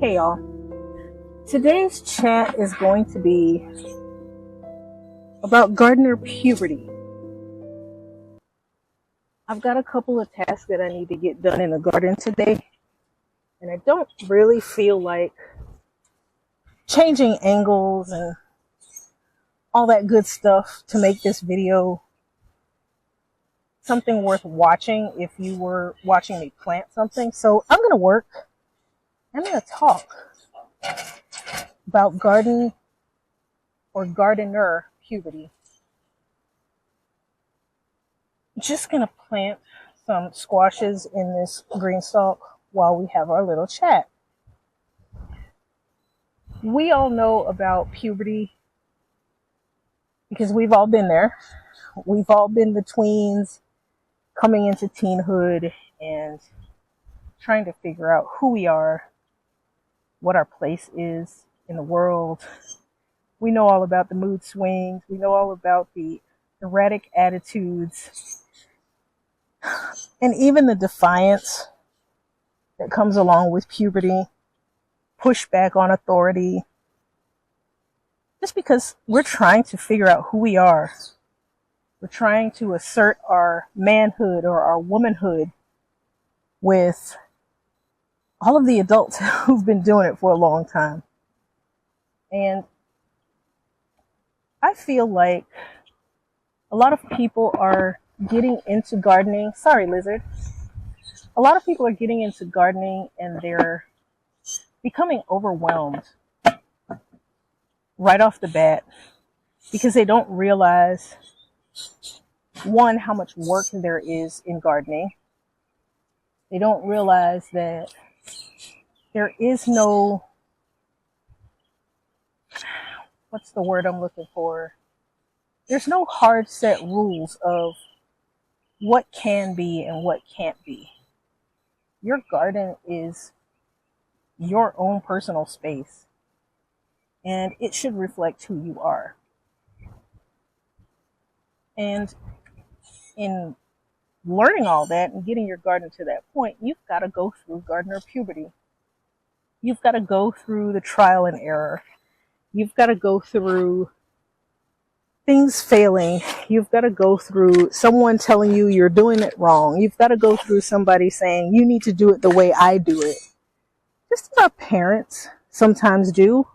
Hey y'all, today's chat is going to be about Gardener Puberty. I've got a couple of tasks that I need to get done in the garden today, and I don't really feel like changing angles and all that good stuff to make this video something worth watching if you were watching me plant something. So I'm going to talk about garden or gardener puberty. Just gonna plant some squashes in this green stalk while we have our little chat. We all know about puberty because we've all been there. We've all been the tweens coming into teenhood and trying to figure out who we are, what our place is in the world. We know all about the mood swings. We know all about the erratic attitudes and even the defiance that comes along with puberty, pushback on authority, just because we're trying to figure out who we are. We're trying to assert our manhood or our womanhood with all of the adults who've been doing it for a long time. And I feel like a lot of people are getting into gardening. Sorry, lizard. A lot of people are getting into gardening and they're becoming overwhelmed right off the bat because they don't realize, one, how much work there is in gardening. They don't realize that there is no, what's the word I'm looking for? There's no hard set rules of what can be and what can't be. Your garden is your own personal space, and it should reflect who you are. And in learning all that and getting your garden to that point, you've got to go through gardener puberty. You've got to go through the trial and error. You've got to go through things failing. You've got to go through someone telling you you're doing it wrong. You've got to go through somebody saying you need to do it the way I do it. Just as our parents sometimes do,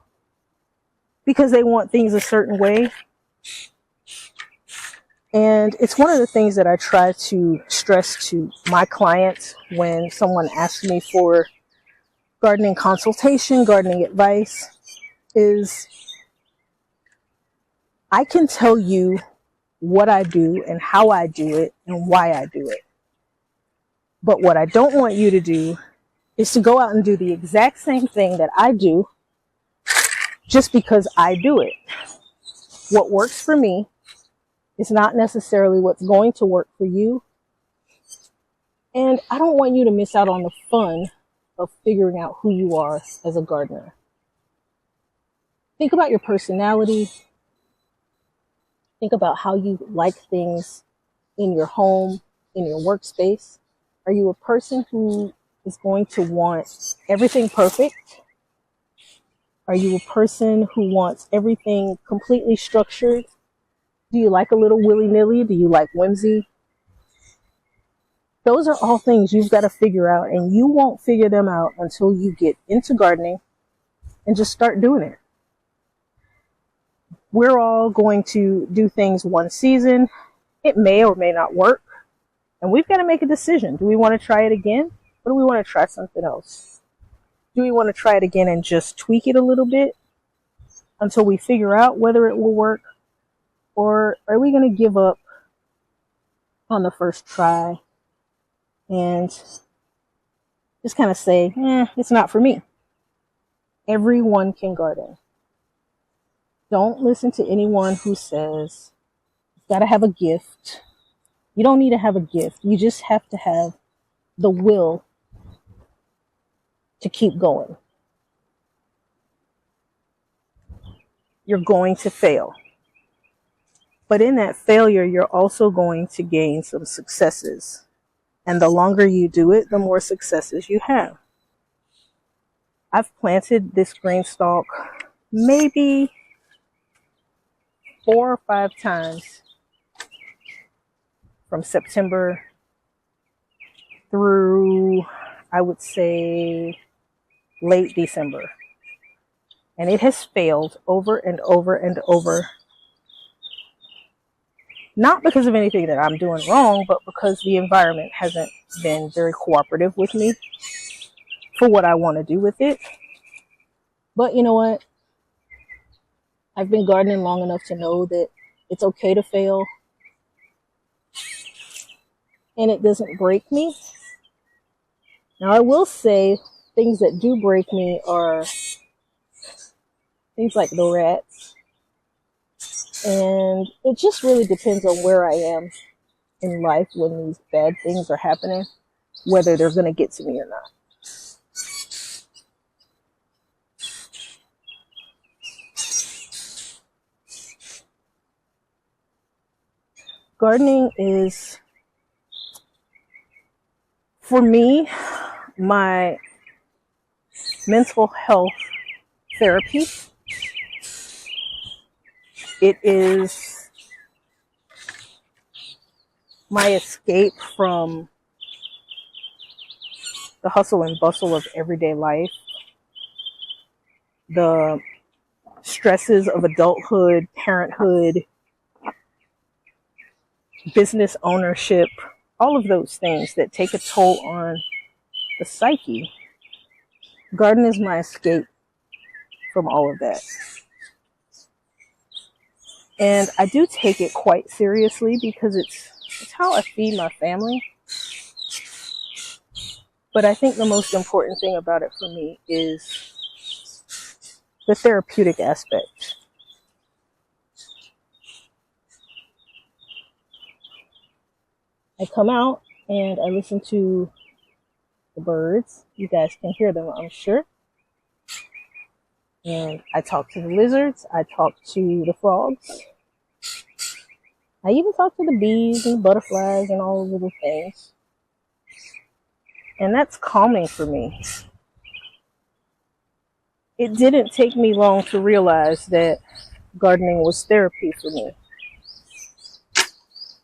because they want things a certain way. And it's one of the things that I try to stress to my clients when someone asks me for gardening consultation, gardening advice, is I can tell you what I do and how I do it and why I do it. But what I don't want you to do is to go out and do the exact same thing that I do just because I do it. What works for me is not necessarily what's going to work for you. And I don't want you to miss out on the fun of figuring out who you are as a gardener. Think about your personality. Think about how you like things in your home, in your workspace. Are you a person who is going to want everything perfect? Are you a person who wants everything completely structured? Do you like a little willy-nilly? Do you like whimsy? Those are all things you've got to figure out, and you won't figure them out until you get into gardening and just start doing it. We're all going to do things one season. It may or may not work. And we've got to make a decision. Do we want to try it again? Or do we want to try something else? Do we want to try it again and just tweak it a little bit until we figure out whether it will work? Or are we going to give up on the first try and just kind of say, it's not for me? Everyone can garden. Don't listen to anyone who says you've got to have a gift. You don't need to have a gift. You just have to have the will to keep going. You're going to fail. But in that failure, you're also going to gain some successes. And the longer you do it, the more successes you have. I've planted this green stalk maybe 4 or 5 times from September through, I would say, late December. And it has failed over and over and over. Not because of anything that I'm doing wrong, but because the environment hasn't been very cooperative with me for what I want to do with it. But you know what? I've been gardening long enough to know that it's okay to fail. And it doesn't break me. Now, I will say things that do break me are things like the rats. And it just really depends on where I am in life when these bad things are happening, whether they're going to get to me or not. Gardening is, for me, my mental health therapy. It is my escape from the hustle and bustle of everyday life, the stresses of adulthood, parenthood, business ownership, all of those things that take a toll on the psyche. Garden is my escape from all of that. And I do take it quite seriously because it's how I feed my family. But I think the most important thing about it for me is the therapeutic aspect. I come out and I listen to the birds. You guys can hear them, I'm sure. And I talk to the lizards. I talk to the frogs. I even talk to the bees and butterflies and all the little things. And that's calming for me. It didn't take me long to realize that gardening was therapy for me.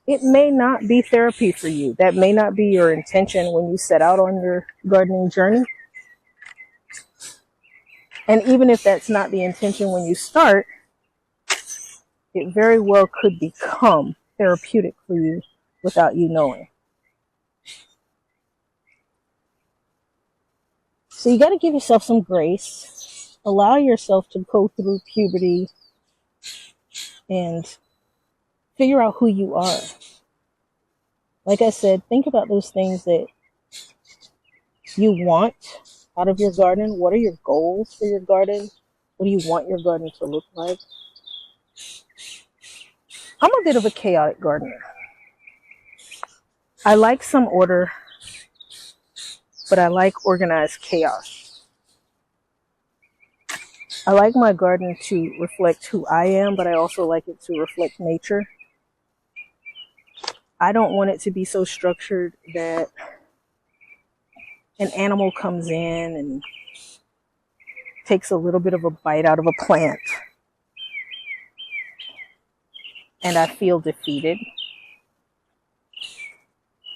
It may not be therapy for you. That may not be your intention when you set out on your gardening journey. And even if that's not the intention when you start, it very well could become therapeutic for you without you knowing. So you got to give yourself some grace. Allow yourself to go through puberty and figure out who you are. Like I said, think about those things that you want out of your garden. What are your goals for your garden? What do you want your garden to look like? I'm a bit of a chaotic gardener. I like some order, but I like organized chaos. I like my garden to reflect who I am, but I also like it to reflect nature. I don't want it to be so structured that an animal comes in and takes a little bit of a bite out of a plant and I feel defeated.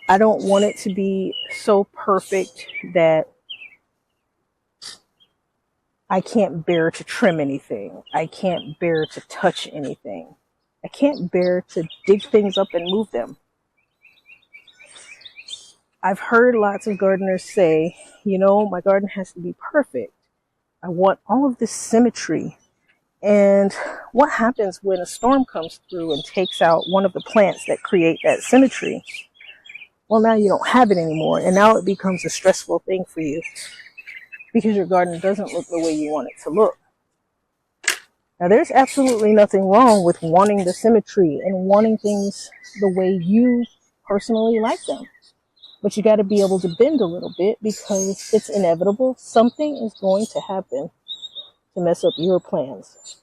I don't want it to be so perfect that I can't bear to trim anything. I can't bear to touch anything. I can't bear to dig things up and move them. I've heard lots of gardeners say, you know, my garden has to be perfect. I want all of this symmetry. And what happens when a storm comes through and takes out one of the plants that create that symmetry? Well, now you don't have it anymore. And now it becomes a stressful thing for you because your garden doesn't look the way you want it to look. Now, there's absolutely nothing wrong with wanting the symmetry and wanting things the way you personally like them. But you got to be able to bend a little bit because it's inevitable. Something is going to happen to mess up your plans.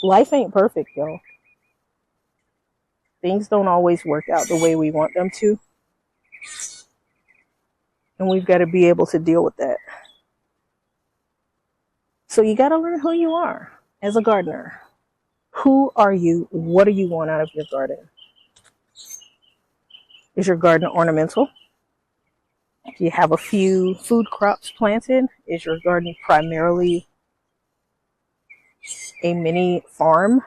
Life ain't perfect, y'all. Things don't always work out the way we want them to. And we've got to be able to deal with that. So you got to learn who you are as a gardener. Who are you? What do you want out of your garden? Is your garden ornamental? Do you have a few food crops planted? Is your garden primarily a mini farm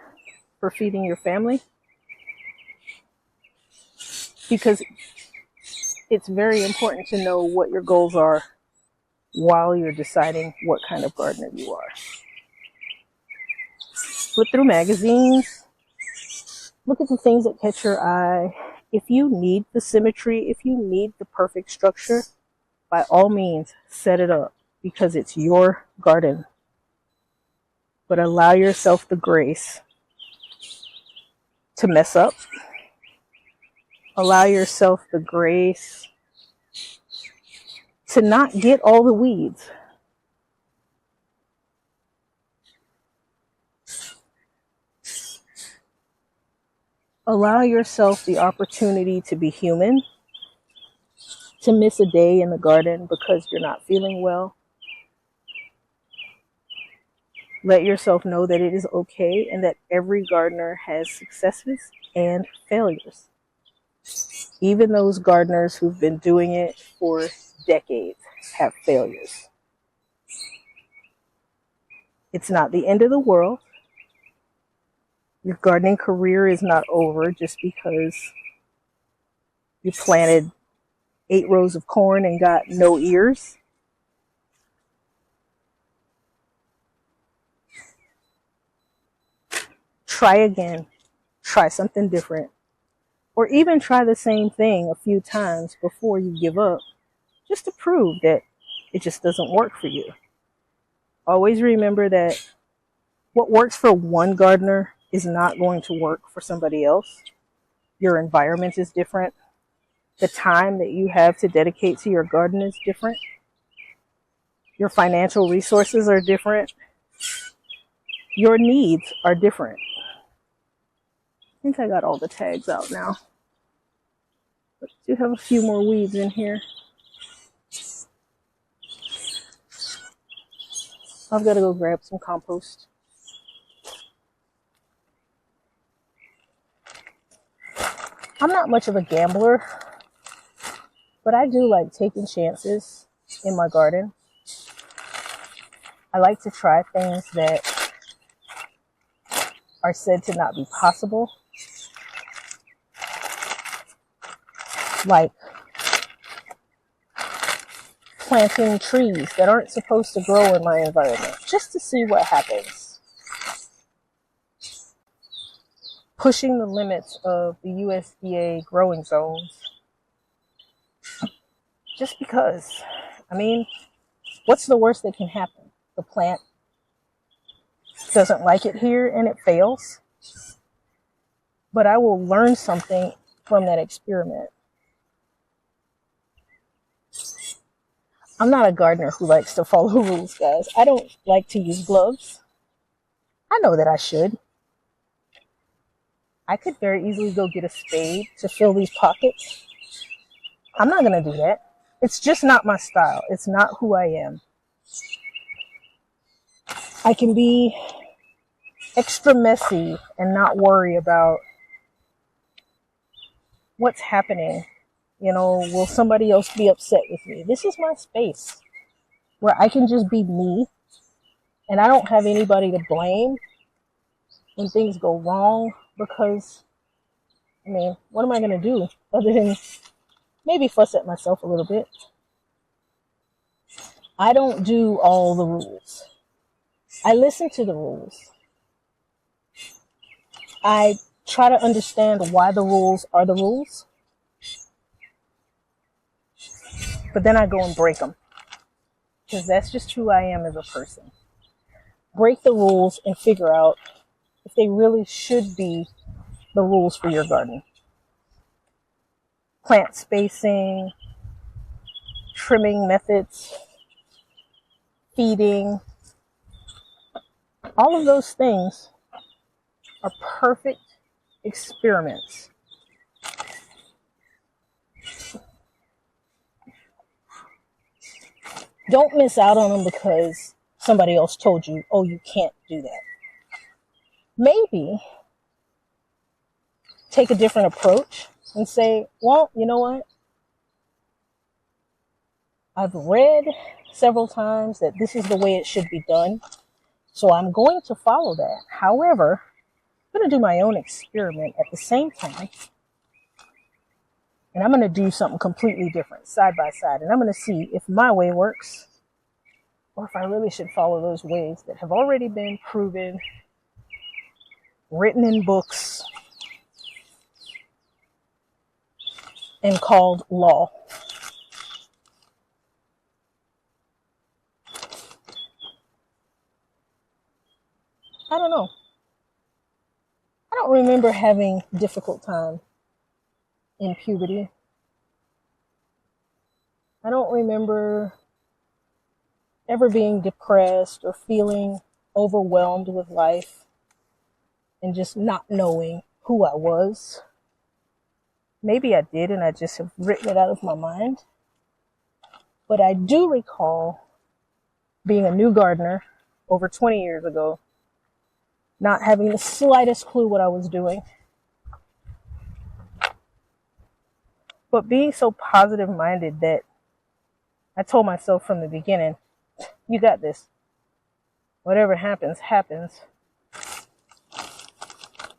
for feeding your family? Because it's very important to know what your goals are while you're deciding what kind of gardener you are. Flip through magazines. Look at the things that catch your eye. If you need the symmetry, if you need the perfect structure, by all means, set it up because it's your garden. But allow yourself the grace to mess up. Allow yourself the grace to not get all the weeds. Allow yourself the opportunity to be human, to miss a day in the garden because you're not feeling well. Let yourself know that it is okay and that every gardener has successes and failures. Even those gardeners who've been doing it for decades have failures. It's not the end of the world. Your gardening career is not over just because you planted 8 rows of corn and got no ears. Try again. Try something different. Or even try the same thing a few times before you give up, just to prove that it just doesn't work for you. Always remember that what works for one gardener is not going to work for somebody else. Your environment is different. The time that you have to dedicate to your garden is different. Your financial resources are different. Your needs are different. I think I got all the tags out now. But I do have a few more weeds in here. I've got to go grab some compost. I'm not much of a gambler, but I do like taking chances in my garden. I like to try things that are said to not be possible, like planting trees that aren't supposed to grow in my environment, just to see what happens. Pushing the limits of the USDA growing zones, just because. I mean, what's the worst that can happen? The plant doesn't like it here and it fails. But I will learn something from that experiment. I'm not a gardener who likes to follow rules, guys. I don't like to use gloves. I know that I should. I could very easily go get a spade to fill these pockets. I'm not going to do that. It's just not my style. It's not who I am. I can be extra messy and not worry about what's happening. You know, will somebody else be upset with me? This is my space where I can just be me and I don't have anybody to blame when things go wrong because, I mean, what am I going to do other than maybe fuss at myself a little bit? I don't do all the rules. I listen to the rules. I try to understand why the rules are the rules. But then I go and break them. Because that's just who I am as a person. Break the rules and figure out if they really should be the rules for your garden. Plant spacing, trimming methods, feeding. All of those things are perfect experiments. Don't miss out on them because somebody else told you, oh, you can't do that. Maybe take a different approach and say, well, you know what? I've read several times that this is the way it should be done, so I'm going to follow that. However, I'm going to do my own experiment at the same time, and I'm going to do something completely different, side by side, and I'm going to see if my way works or if I really should follow those ways that have already been proven, written in books, and called law. I don't know. I don't remember having a difficult time in puberty. I don't remember ever being depressed or feeling overwhelmed with life and just not knowing who I was. Maybe I did and I just have written it out of my mind. But I do recall being a new gardener over 20 years ago, not having the slightest clue what I was doing, but being so positive minded that I told myself from the beginning, you got this. Whatever happens, happens,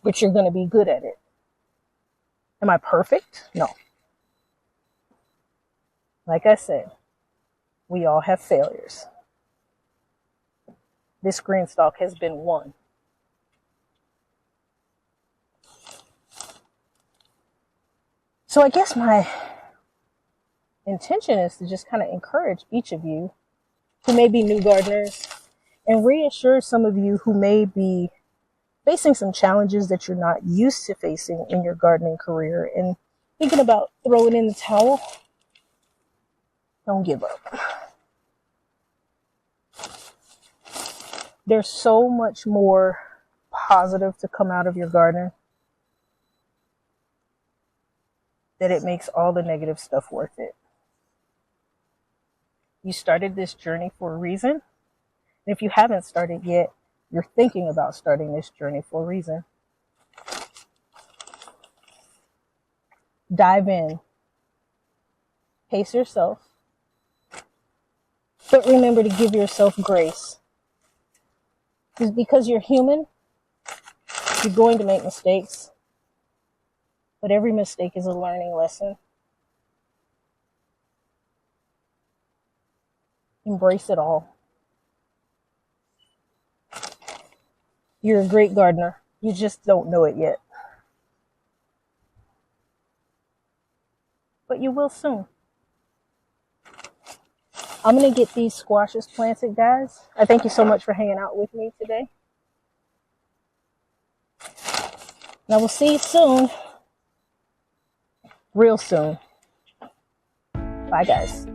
but you're going to be good at it. Am I perfect? No. Like I said, we all have failures. This green stalk has been one. So I guess my intention is to just kind of encourage each of you who may be new gardeners and reassure some of you who may be facing some challenges that you're not used to facing in your gardening career and thinking about throwing in the towel. Don't give up. There's so much more positive to come out of your garden that it makes all the negative stuff worth it. You started this journey for a reason. And if you haven't started yet, you're thinking about starting this journey for a reason. Dive in. Pace yourself. But remember to give yourself grace. Just because you're human, you're going to make mistakes. But every mistake is a learning lesson. Embrace it all. You're a great gardener. You just don't know it yet. But you will soon. I'm going to get these squashes planted, guys. I thank you so much for hanging out with me today. And I will see you soon. Real soon. Bye, guys.